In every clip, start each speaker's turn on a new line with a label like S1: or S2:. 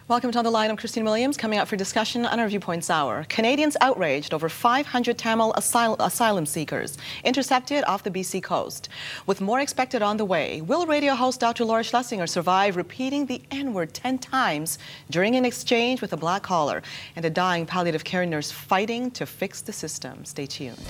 S1: Welcome to On the Line. I'm Christine Williams, coming up for discussion on our Viewpoints Hour. Canadians outraged over 500 Tamil asylum seekers intercepted off the BC coast. With more expected on the way, will radio host Dr. Laura Schlesinger survive repeating the N-word 10 times during an exchange with a black collar, and a dying palliative care nurse fighting to fix the system? Stay tuned.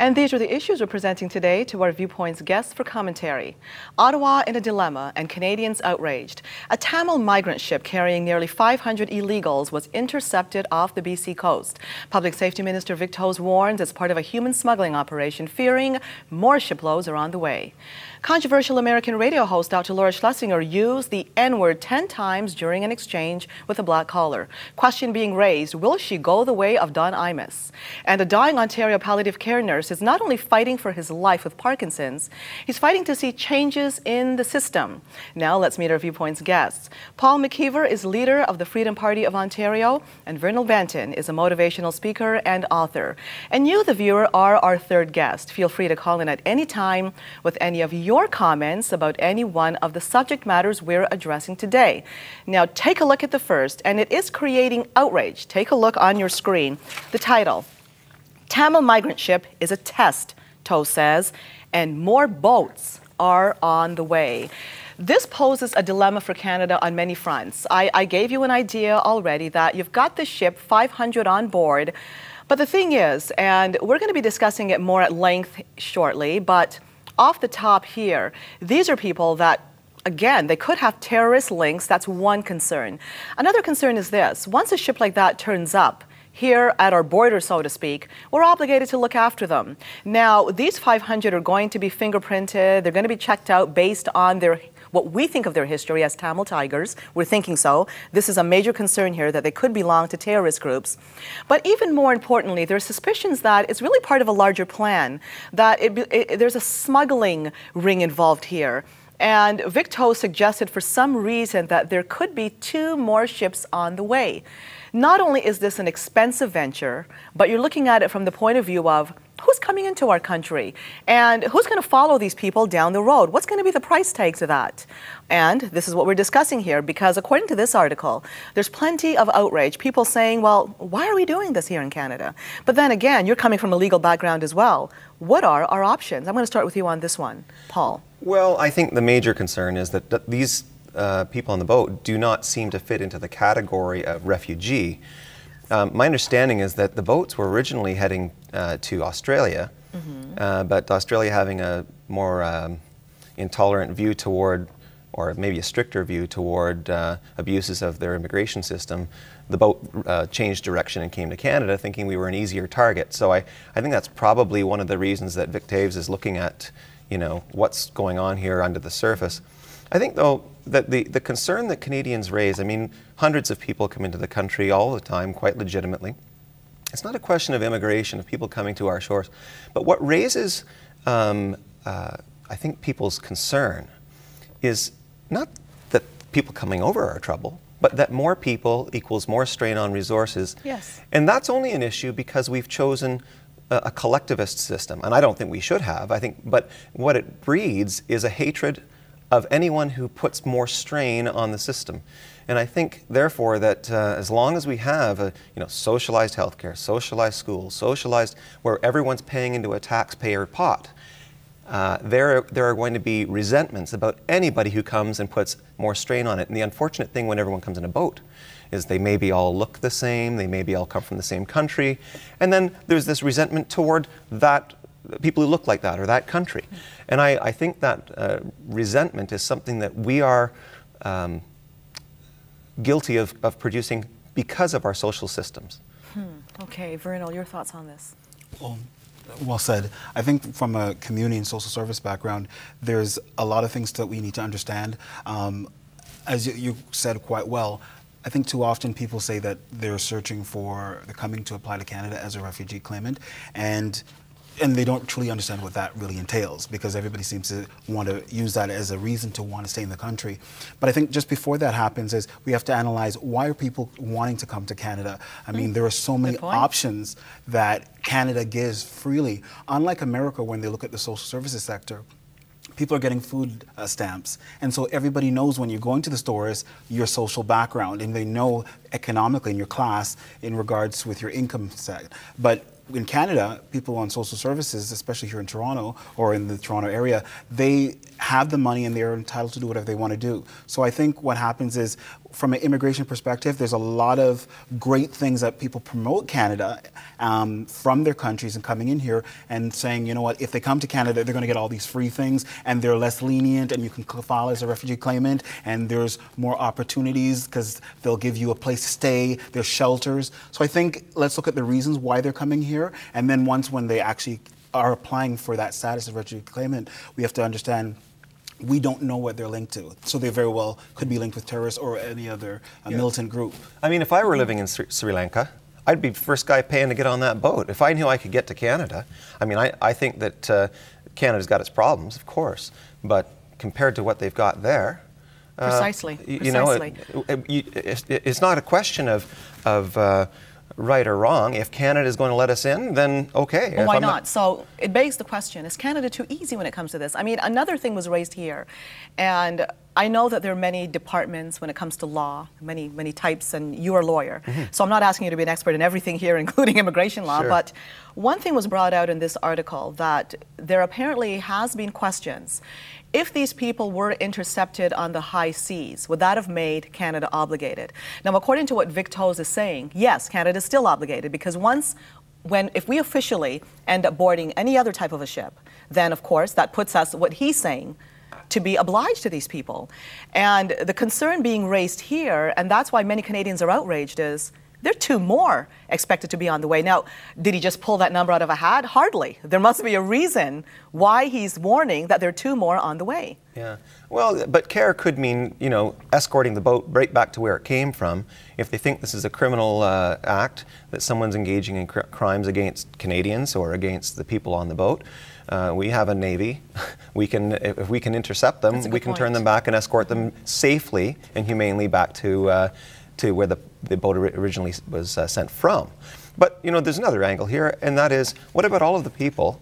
S1: And these are the issues we're presenting today to our Viewpoints guests for commentary. Ottawa in a dilemma and Canadians outraged. A Tamil migrant ship carrying nearly 500 illegals was intercepted off the BC coast. Public Safety Minister Vic Toes warns it's part of a human smuggling operation, fearing more shiploads are on the way. Controversial American radio host Dr. Laura Schlesinger used the N-word 10 times during an exchange with a black collar. Question being raised, will she go the way of Don Imus? And a dying Ontario palliative care nurse is not only fighting for his life with Parkinson's, he's fighting to see changes in the system. Now let's meet our Viewpoints guests. Paul McKeever is leader of the Freedom Party of Ontario, and Vernal Benton is a motivational speaker and author. And you, the viewer, are our third guest. Feel free to call in at any time with any of your comments about any one of the subject matters we're addressing today. Now take a look at the first, and it is creating outrage. Take a look on your screen. The title: Tamil migrant ship is a test, Toe says, and more boats are on the way. This poses a dilemma for Canada on many fronts. I gave you an idea already that you've got the ship, 500 on board, but the thing is, and we're going to be discussing it more at length shortly, but off the top here, these are people that, again, they could have terrorist links. That's one concern. Another concern is this: once a ship like that turns up here at our border, so to speak, we're obligated to look after them. Now, these 500 are going to be fingerprinted. They're going to be checked out based on what we think of their history as Tamil Tigers. We're thinking so. This is a major concern here, that they could belong to terrorist groups. But even more importantly, there are suspicions that it's really part of a larger plan, that there's a smuggling ring involved here. And Vic Toes suggested for some reason that there could be 2 more ships on the way. Not only is this an expensive venture, but you're looking at it from the point of view of who's coming into our country and who's going to follow these people down the road. What's going to be the price tag to that? And this is what we're discussing here, because according to this article, there's plenty of outrage. People saying, well, why are we doing this here in Canada? But then again, you're coming from a legal background as well. What are our options? I'm going to start with you on this one, Paul.
S2: Well, I think the major concern is that these people on the boat do not seem to fit into the category of refugee. My understanding is that the boats were originally heading to Australia, but Australia having a more intolerant view toward, or maybe a stricter view toward abuses of their immigration system, the boat changed direction and came to Canada, thinking we were an easier target. So I think that's probably one of the reasons that Vic Toes is looking at, what's going on here under the surface. I think, though, that the concern that Canadians raise, I mean, hundreds of people come into the country all the time, quite legitimately. It's not a question of immigration, of people coming to our shores. But what raises, I think, people's concern is not that people coming over are trouble, but that more people equals more strain on resources.
S1: Yes.
S2: And that's only an issue because we've chosen a collectivist system. And I don't think we should have, but what it breeds is a hatred of anyone who puts more strain on the system. And I think, therefore, that as long as we have socialized healthcare, socialized schools, socialized where everyone's paying into a taxpayer pot, there are going to be resentments about anybody who comes and puts more strain on it. And the unfortunate thing when everyone comes in a boat is they maybe all look the same, they maybe all come from the same country, and then there's this resentment toward that people who look like that or that country. And I think that resentment is something that we are guilty of producing because of our social systems.
S1: Okay, Vernal, your thoughts on this?
S3: Well said. I think from a community and social service background, there's a lot of things that we need to understand. As you said quite well, I think too often people say that they're coming to apply to Canada as a refugee claimant, and they don't truly understand what that really entails, because everybody seems to want to use that as a reason to want to stay in the country. But I think just before that happens is we have to analyze, why are people wanting to come to Canada? I mean, there are so many options that Canada gives freely. Unlike America, when they look at the social services sector, people are getting food stamps. And so everybody knows when you're going to the stores, your social background, and they know economically in your class in regards with your income set. But in Canada, people on social services, especially here in Toronto or in the Toronto area, they have the money and they're entitled to do whatever they want to do. So I think what happens is, from an immigration perspective, there's a lot of great things that people promote Canada from their countries and coming in here and saying, you know what, if they come to Canada, they're going to get all these free things and they're less lenient and you can file as a refugee claimant and there's more opportunities because they'll give you a place to stay, there's shelters. So I think let's look at the reasons why they're coming here, and then when they actually are applying for that status of refugee claimant, we have to understand we don't know what they're linked to. So they very well could be linked with terrorists or any other militant group.
S2: I mean, if I were living in Sri Lanka, I'd be the first guy paying to get on that boat. If I knew I could get to Canada, I mean, I think that Canada's got its problems, of course, but compared to what they've got there,
S1: Precisely.
S2: You know, it's not a question of right or wrong. If Canada is going to let us in, then okay.
S1: Well, why not? So it begs the question, is Canada too easy when it comes to this? I mean, another thing was raised here, and I know that there are many departments when it comes to law, many types, and you are a lawyer. So I'm not asking you to be an expert in everything here, including immigration law, but one thing was brought out in this article, that there apparently has been questions. If these people were intercepted on the high seas, would that have made Canada obligated? Now, according to what Vic Toes is saying, yes, Canada is still obligated, because if we officially end up boarding any other type of a ship, then of course that puts us, what he's saying, to be obliged to these people. And the concern being raised here, and that's why many Canadians are outraged, is there are 2 more expected to be on the way. Now, did he just pull that number out of a hat? Hardly. There must be a reason why he's warning that there are 2 more on the way.
S2: Yeah. Well, but care could mean, you know, escorting the boat right back to where it came from. If they think this is a criminal act, that someone's engaging in crimes against Canadians or against the people on the boat, we have a Navy. If we can intercept them, we can turn them back and escort them safely and humanely back to where the boat originally was sent from. But, you know, there's another angle here, and that is, what about all of the people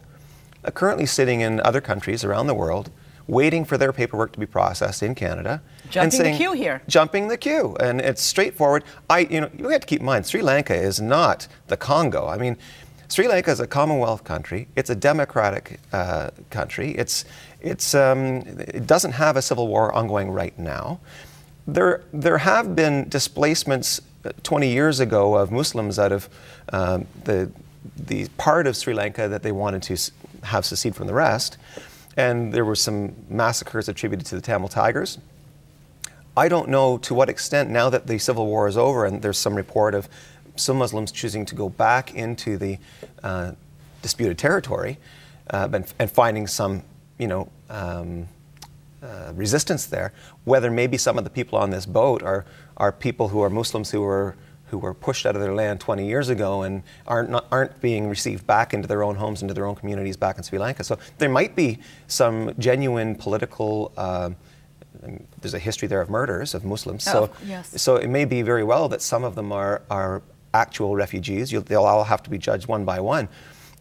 S2: currently sitting in other countries around the world, waiting for their paperwork to be processed in Canada?
S1: Jumping the queue here.
S2: Jumping the queue, and it's straightforward. You have to keep in mind, Sri Lanka is not the Congo. I mean, Sri Lanka is a Commonwealth country. It's a democratic country. It doesn't have a civil war ongoing right now. There have been displacements 20 years ago of Muslims out of the part of Sri Lanka that they wanted to have secede from the rest, and there were some massacres attributed to the Tamil Tigers. I don't know to what extent, now that the civil war is over and there's some report of some Muslims choosing to go back into the disputed territory and finding some, resistance there, whether maybe some of the people on this boat are people who are Muslims who were pushed out of their land 20 years ago and aren't being received back into their own homes, into their own communities back in Sri Lanka. So there might be some genuine political, there's a history there of murders of Muslims. So it may be very well that some of them are actual refugees. They'll all have to be judged one by one.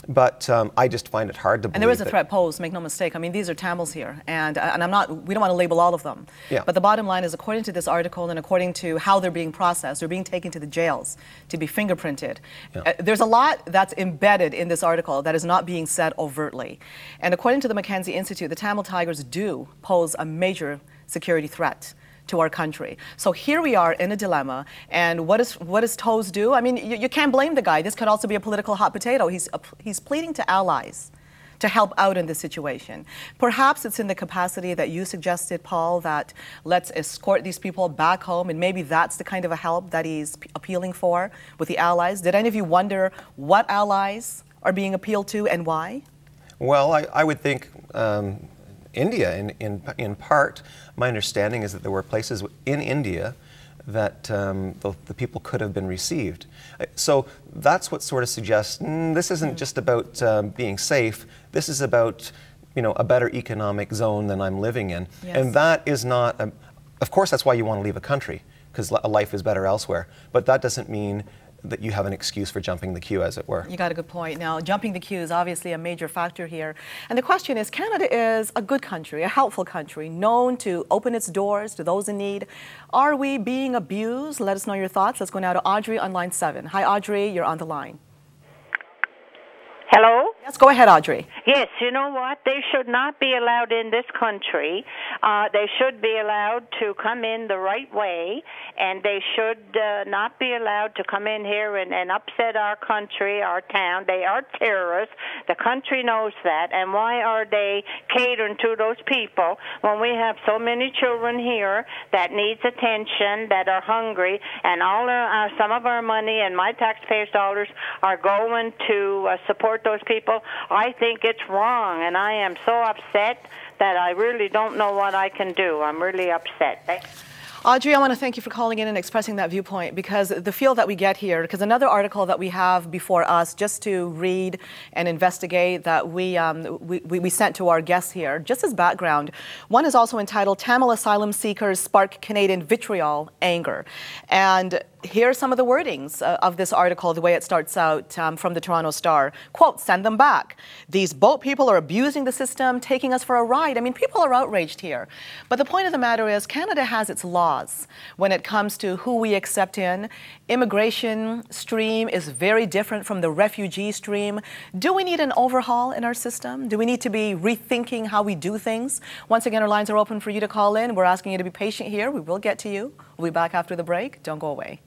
S2: But I just find it hard to believe.
S1: And there is a threat posed, make no mistake. I mean, these are Tamils here, and we don't want to label all of them.
S2: Yeah.
S1: But the bottom line is, according to this article and according to how they're being processed, they're being taken to the jails to be fingerprinted.
S2: Yeah.
S1: There's a lot that's embedded in this article that is not being said overtly. And according to the Mackenzie Institute, the Tamil Tigers do pose a major security threat to our country. So here we are in a dilemma, and what does Toes do? I mean, you can't blame the guy. This could also be a political hot potato. He's pleading to allies to help out in this situation. Perhaps it's in the capacity that you suggested, Paul, that let's escort these people back home, and maybe that's the kind of a help that he's appealing for with the allies. Did any of you wonder what allies are being appealed to and why?
S2: Well, I would think India, in part. My understanding is that there were places in India that the people could have been received. So that's what sort of suggests this isn't just about being safe. This is about, you know, a better economic zone than I'm living in.
S1: Yes.
S2: And that is not, of course that's why you want to leave a country, because life is better elsewhere. But that doesn't mean that you have an excuse for jumping the queue, as it were.
S1: You got a good point. Now, jumping the queue is obviously a major factor here. And the question is, Canada is a good country, a helpful country, known to open its doors to those in need. Are we being abused? Let us know your thoughts. Let's go now to Audrey on line 7. Hi, Audrey. You're on the line.
S4: Hello?
S1: Yes, go ahead, Audrey.
S4: Yes, you know what? They should not be allowed in this country. They should be allowed to come in the right way, and they should not be allowed to come in here and upset our country, our town. They are terrorists. The country knows that, and why are they catering to those people when we have so many children here that needs attention, that are hungry, and all some of our money and my taxpayers' dollars are going to support those people? I think it's wrong, and I am so upset that I really don't know what I can do. I'm really upset.
S1: Audrey, I want to thank you for calling in and expressing that viewpoint, because the feel that we get here, because another article that we have before us just to read and investigate that we sent to our guests here, just as background, one is also entitled Tamil Asylum Seekers Spark Canadian Vitriol Anger. And here are some of the wordings of this article, the way it starts out from the Toronto Star. Quote, send them back. These boat people are abusing the system, taking us for a ride. I mean, people are outraged here. But the point of the matter is Canada has its laws when it comes to who we accept in. Immigration stream is very different from the refugee stream. Do we need an overhaul in our system? Do we need to be rethinking how we do things? Once again, our lines are open for you to call in. We're asking you to be patient here. We will get to you. We'll be back after the break. Don't go away.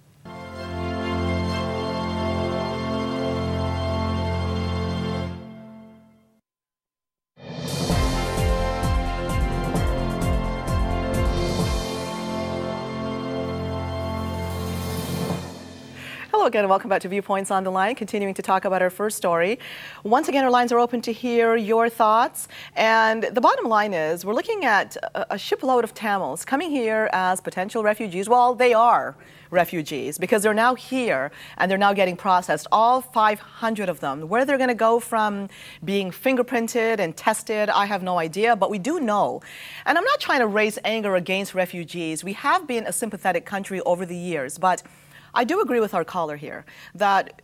S1: Hello again and welcome back to Viewpoints on the Line, continuing to talk about our first story. Once again, our lines are open to hear your thoughts. And the bottom line is we're looking at a shipload of Tamils coming here as potential refugees. Well, they are refugees because they're now here and they're now getting processed, all 500 of them. Where they're going to go from being fingerprinted and tested, I have no idea, but we do know. And I'm not trying to raise anger against refugees. We have been a sympathetic country over the years, but I do agree with our caller here that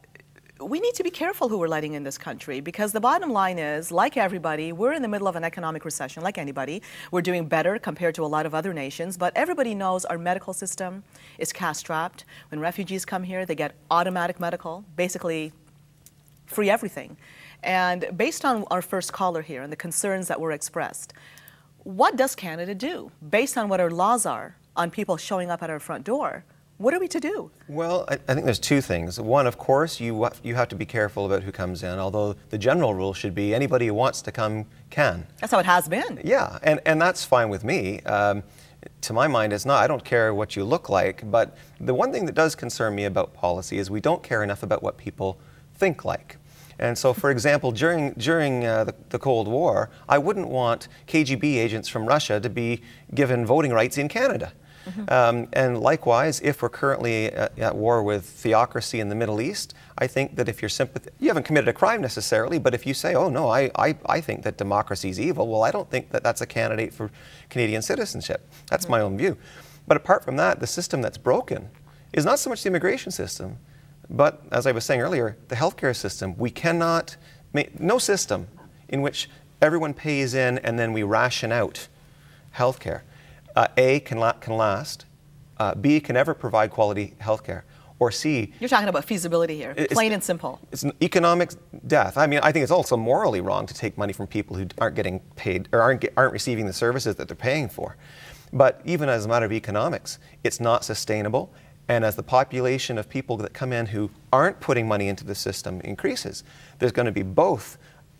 S1: we need to be careful who we're letting in this country, because the bottom line is, like everybody, we're in the middle of an economic recession, like anybody. We're doing better compared to a lot of other nations, but everybody knows our medical system is cash-strapped. When refugees come here, they get automatic medical, basically free everything. And based on our first caller here and the concerns that were expressed, what does Canada do based on what our laws are on people showing up at our front door? What are we to do?
S2: Well, I think there's two things. One, of course, you have to be careful about who comes in, although the general rule should be anybody who wants to come can.
S1: That's how it has been.
S2: Yeah, and that's fine with me. To my mind, it's not. I don't care what you look like, but the one thing that does concern me about policy is we don't care enough about what people think like. And so, for example, during the Cold War, I wouldn't want KGB agents from Russia to be given voting rights in Canada. Mm-hmm. And likewise, if we're currently at war with theocracy in the Middle East, I think that if you're you haven't committed a crime necessarily, but if you say, oh no, I think that democracy is evil, well, I don't think that that's a candidate for Canadian citizenship. That's my own view. But apart from that, the system that's broken is not so much the immigration system, but as I was saying earlier, the healthcare system. We cannot make no system in which everyone pays in and then we ration out healthcare. A, can last, B, can never provide quality health care, or C... You're
S1: talking about feasibility here, plain and simple.
S2: It's an economic death. I mean, I think it's also morally wrong to take money from people who aren't getting paid or aren't receiving the services that they're paying for. But even as a matter of economics, it's not sustainable, and as the population of people that come in who aren't putting money into the system increases, there's going to be both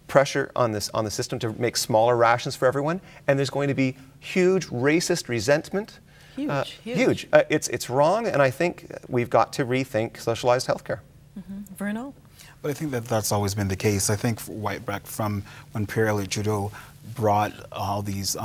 S2: pressure on the system to make smaller rations for everyone, and there's going to be huge racist resentment. Huge. It's wrong, and I think we've got to rethink socialized healthcare.
S1: Verno?
S3: But I think that that's always been the case. I think right back from when Pierre Elliott Trudeau brought all these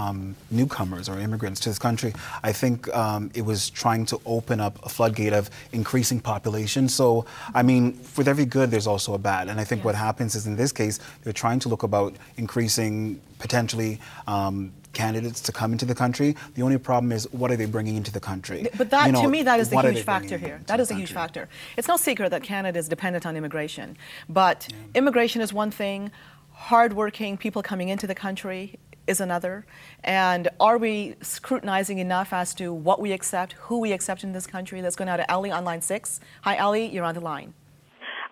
S3: newcomers or immigrants to this country, I think it was trying to open up a floodgate of increasing population. So, I mean, with every good, there's also a bad. And I think what happens is, in this case, they're trying to look about increasing potentially candidates to come into the country. The only problem is, what are they bringing into the country?
S1: But that, to me, that is the huge factor here. That is a huge
S3: factor.
S1: It's no secret that Canada is dependent on immigration. But immigration is one thing. Hardworking people coming into the country is another. And are we scrutinizing enough as to what we accept, who we accept in this country? Let's go now to Ellie on line 6. Hi, Ellie, you're on the line.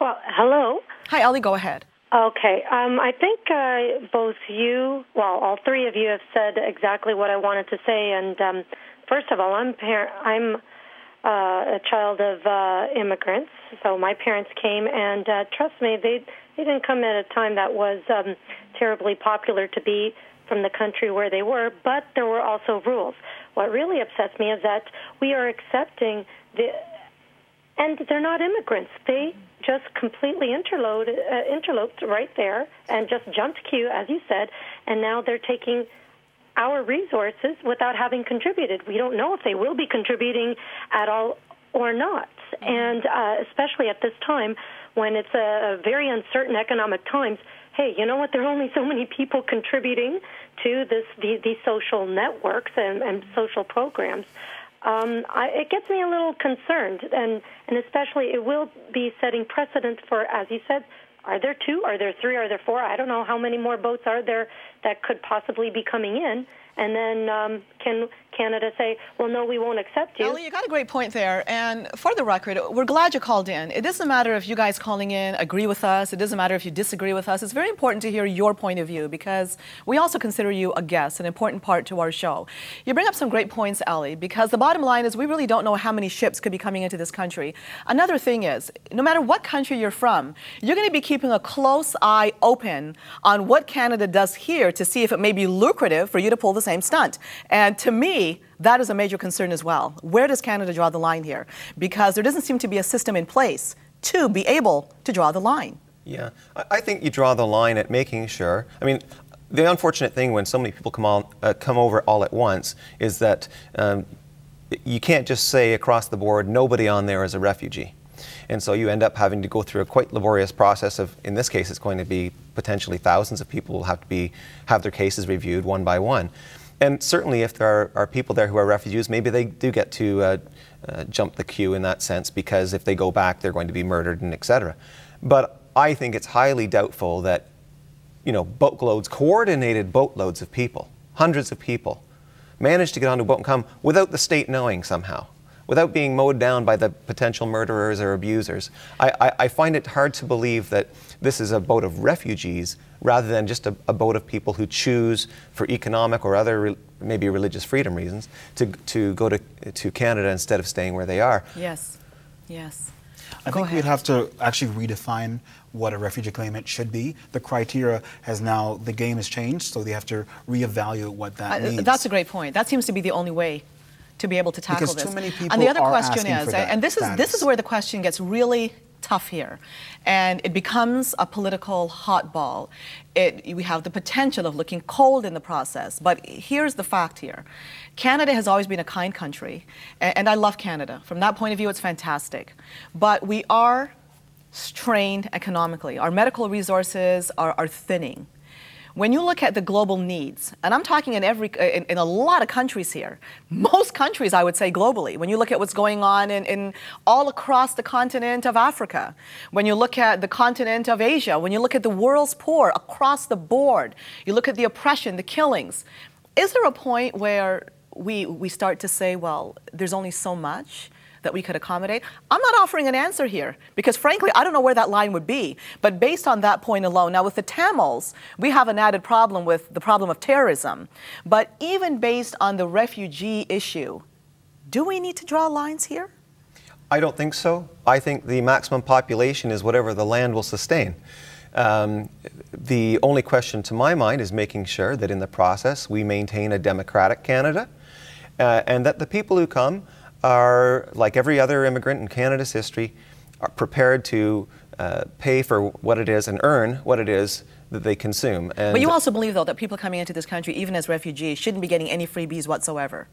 S5: Well, hello.
S1: Hi, Ellie, go ahead.
S5: Okay. I think both you, well, all three of you have said exactly what I wanted to say. And first of all, I'm a child of immigrants, so my parents came, and trust me, they didn't come at a time that was terribly popular to be from the country where they were, but there were also rules. What really upsets me is that we are accepting and they're not immigrants. They just completely interloped right there and just jumped queue, as you said, and now they're taking our resources without having contributed. We don't know if they will be contributing at all or not, and especially at this time when it's a very uncertain economic times. Hey, you know what? There are only so many people contributing to these social networks and social programs. It gets me a little concerned, and especially it will be setting precedent for, as you said, are there 2, are there 3, are there 4? I don't know how many more boats are there that could possibly be coming in. And then can Canada say, well, no, we won't accept you?
S1: Ellie, you got a great point there. And for the record, we're glad you called in. It doesn't matter if you guys calling in agree with us. It doesn't matter if you disagree with us. It's very important to hear your point of view because we also consider you a guest, an important part to our show. You bring up some great points, Ellie, because the bottom line is we really don't know how many ships could be coming into this country. Another thing is, no matter what country you're from, you're going to be keeping a close eye open on what Canada does here to see if it may be lucrative for you to pull the same stunt. And to me, that is a major concern as well. Where does Canada draw the line here? Because there doesn't seem to be a system in place to be able to draw the line.
S2: Yeah, I think you draw the line at making sure. I mean, the unfortunate thing when so many people come over all at once is that you can't just say across the board, nobody on there is a refugee. And so you end up having to go through a quite laborious process of, in this case, it's going to be potentially thousands of people will have to have their cases reviewed one by one. And certainly if there are people there who are refugees, maybe they do get to jump the queue in that sense, because if they go back, they're going to be murdered and etc. But I think it's highly doubtful that, you know, boatloads, coordinated boatloads of people, hundreds of people, manage to get onto a boat and come without the state knowing somehow, without being mowed down by the potential murderers or abusers. I find it hard to believe that this is a boat of refugees rather than just a boat of people who choose for economic or other maybe religious freedom reasons to go to Canada instead of staying where they are.
S1: Yes, yes.
S3: I think we'd have to actually redefine what a refugee claimant should be. The criteria has now, the game has changed, so they have to reevaluate what that means.
S1: That's a great point. That seems to be the only way to be able to tackle this.
S3: Because too many people
S1: and the other
S3: are
S1: question
S3: asking
S1: is,
S3: for that
S1: and this is where the question gets really tough here, and it becomes a political hotball. We have the potential of looking cold in the process, but here's the fact here. Canada has always been a kind country, and I love Canada. From that point of view, it's fantastic. But we are strained economically. Our medical resources are thinning. When you look at the global needs, and I'm talking in a lot of countries here, most countries I would say globally, when you look at what's going on in all across the continent of Africa, when you look at the continent of Asia, when you look at the world's poor across the board, you look at the oppression, the killings, is there a point where we start to say, well, there's only so much that we could accommodate? I'm not offering an answer here because frankly, I don't know where that line would be. But based on that point alone, now with the Tamils, we have an added problem with the problem of terrorism. But even based on the refugee issue, do we need to draw lines here?
S2: I don't think so. I think the maximum population is whatever the land will sustain. The only question to my mind is making sure that in the process we maintain a democratic Canada and that the people who come are, like every other immigrant in Canada's history, are prepared to pay for what it is and earn what it is that they consume. And
S1: but you also believe, though, that people coming into this country, even as refugees, shouldn't be getting any freebies whatsoever.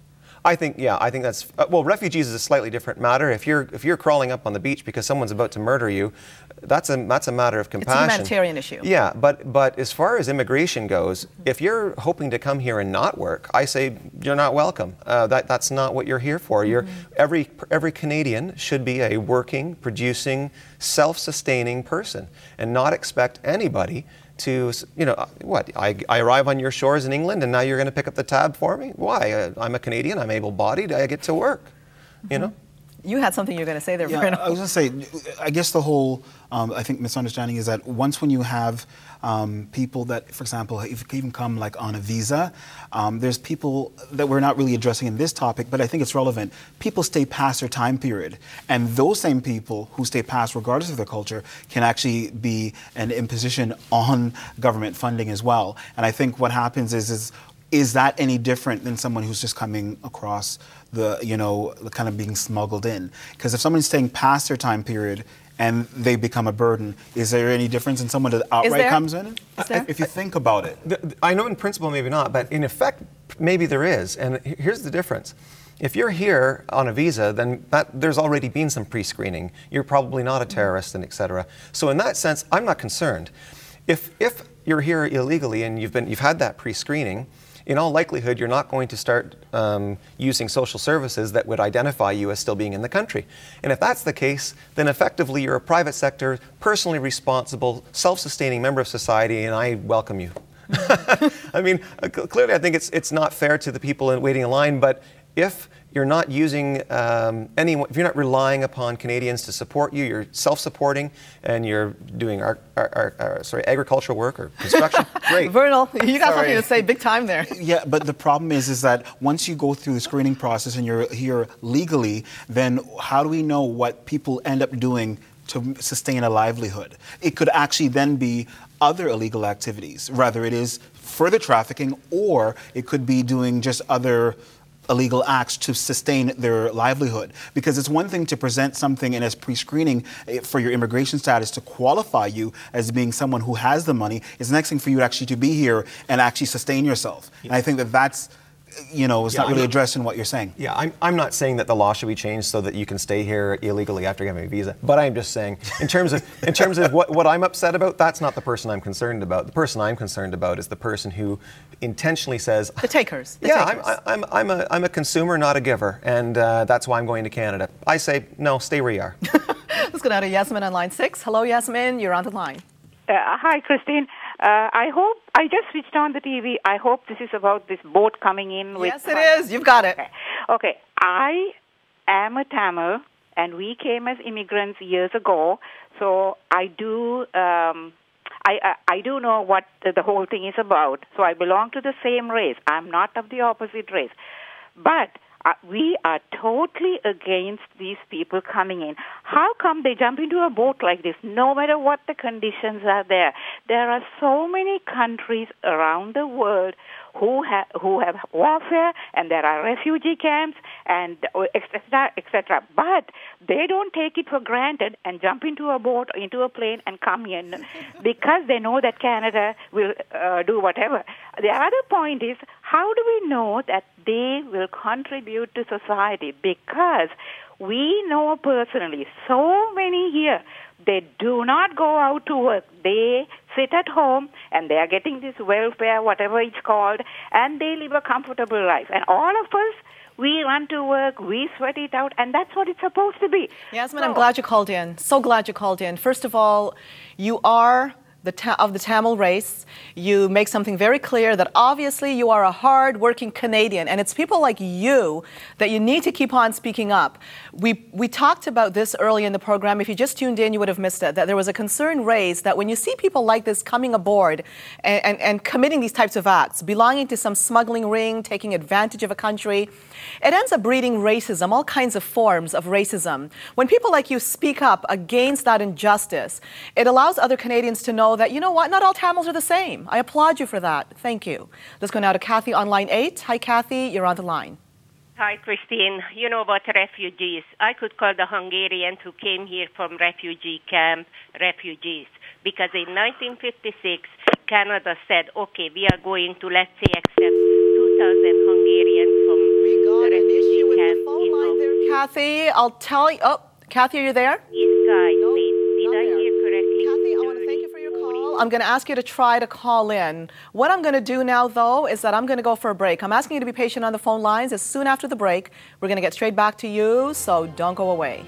S2: I think that's well, refugees is a slightly different matter. If you're crawling up on the beach because someone's about to murder you, that's a matter of compassion.
S1: It's a humanitarian issue.
S2: Yeah, but as far as immigration goes, if you're hoping to come here and not work, I say you're not welcome. That's not what you're here for. Every Canadian should be a working, producing, self-sustaining person, and not expect anybody to, what, I arrive on your shores in England and now you're going to pick up the tab for me? Why? I'm a Canadian, I'm able-bodied, I get to work, you know?
S1: You had something you were going to say there, Bruno.
S3: I was going to say, I guess the whole, I think, misunderstanding is that once when you have people that, for example, if you even come like on a visa, there's people that we're not really addressing in this topic, but I think it's relevant. People stay past their time period, and those same people who stay past, regardless of their culture, can actually be an imposition on government funding as well. And I think what happens is that any different than someone who's just coming across the, kind of being smuggled in? Because if someone's staying past their time period and they become a burden, is there any difference in someone that outright comes in? If you think about it.
S2: I know in principle maybe not, but in effect maybe there is. And here's the difference. If you're here on a visa, then there's already been some pre-screening. You're probably not a terrorist, and etc. So in that sense, I'm not concerned. If you're here illegally and you've had that pre-screening, in all likelihood, you're not going to start using social services that would identify you as still being in the country. And if that's the case, then effectively you're a private sector, personally responsible, self-sustaining member of society, and I welcome you. I mean, clearly I think it's not fair to the people waiting in line, but if you're not using if you're not relying upon Canadians to support you, you're self-supporting, and you're doing agricultural work or construction, great.
S1: Vernal, you got something to say big time there.
S3: Yeah, but the problem is that once you go through the screening process and you're here legally, then how do we know what people end up doing to sustain a livelihood? It could actually then be other illegal activities, whether it is further trafficking or it could be doing just other illegal acts to sustain their livelihood. Because it's one thing to present something and as pre-screening for your immigration status to qualify you as being someone who has the money. It's the next thing for you actually to be here and actually sustain yourself. Yeah. And I think that's it's not really addressed in what you're saying.
S2: Yeah, I'm not saying that the law should be changed so that you can stay here illegally after having a visa, but I'm just saying, in terms of what I'm upset about, that's not the person I'm concerned about. The person I'm concerned about is the person who intentionally says,
S1: the takers.
S2: I'm a consumer, not a giver, and that's why I'm going to Canada. I say, no, stay where you are.
S1: Let's go now to Yasmin on line 6. Hello, Yasmin, you're on the line.
S4: Hi, Christine. I just switched on the TV. I hope this is about this boat coming in with...
S1: Yes, it is. You've got it.
S4: Okay. I am a Tamil, and we came as immigrants years ago, so I do... I do know what the whole thing is about. So I belong to the same race. I'm not of the opposite race. But we are totally against these people coming in. How come they jump into a boat like this, no matter what the conditions are there? There are so many countries around the world who have warfare, and there are refugee camps, and etc., etc. But they don't take it for granted and jump into a boat, into a plane, and come in because they know that Canada will do whatever. The other point is, how do we know that they will contribute to society? Because we know personally so many here, they do not go out to work. They sit at home and they are getting this welfare, whatever it's called, and they live a comfortable life. And all of us, we run to work, we sweat it out, and that's what it's supposed to be.
S1: Yasmin, I'm glad you called in. So glad you called in. First of all, you are of the Tamil race. You make something very clear that obviously you are a hard-working Canadian, and it's people like you that you need to keep on speaking up. We talked about this early in the program. If you just tuned in, you would have missed it, that there was a concern raised that when you see people like this coming aboard and committing these types of acts, belonging to some smuggling ring, taking advantage of a country, it ends up breeding racism, all kinds of forms of racism. When people like you speak up against that injustice, it allows other Canadians to know that, you know what, not all Tamils are the same. I applaud you for that. Thank you. Let's go now to Kathy on line 8. Hi, Kathy. You're on the line.
S6: Hi, Christine. You know about refugees. I could call the Hungarians who came here from refugee camp refugees, because in 1956, Canada said, okay, we are going to, let's say, accept 2,000 Hungarians from
S1: We got
S6: the
S1: an
S6: refugee
S1: issue with
S6: camp
S1: the phone line there, Kathy. I'll tell you. Oh, Kathy, are you there?
S6: East Sky,
S1: Nope,
S6: please. Did
S1: not
S6: I
S1: there.
S6: hear correctly?
S1: Kathy, I want to thank you for your call. I'm going to ask you to try to call in. What I'm going to do now, though, is that I'm going to go for a break. I'm asking you to be patient on the phone lines. As soon after the break, we're going to get straight back to you, so don't go away.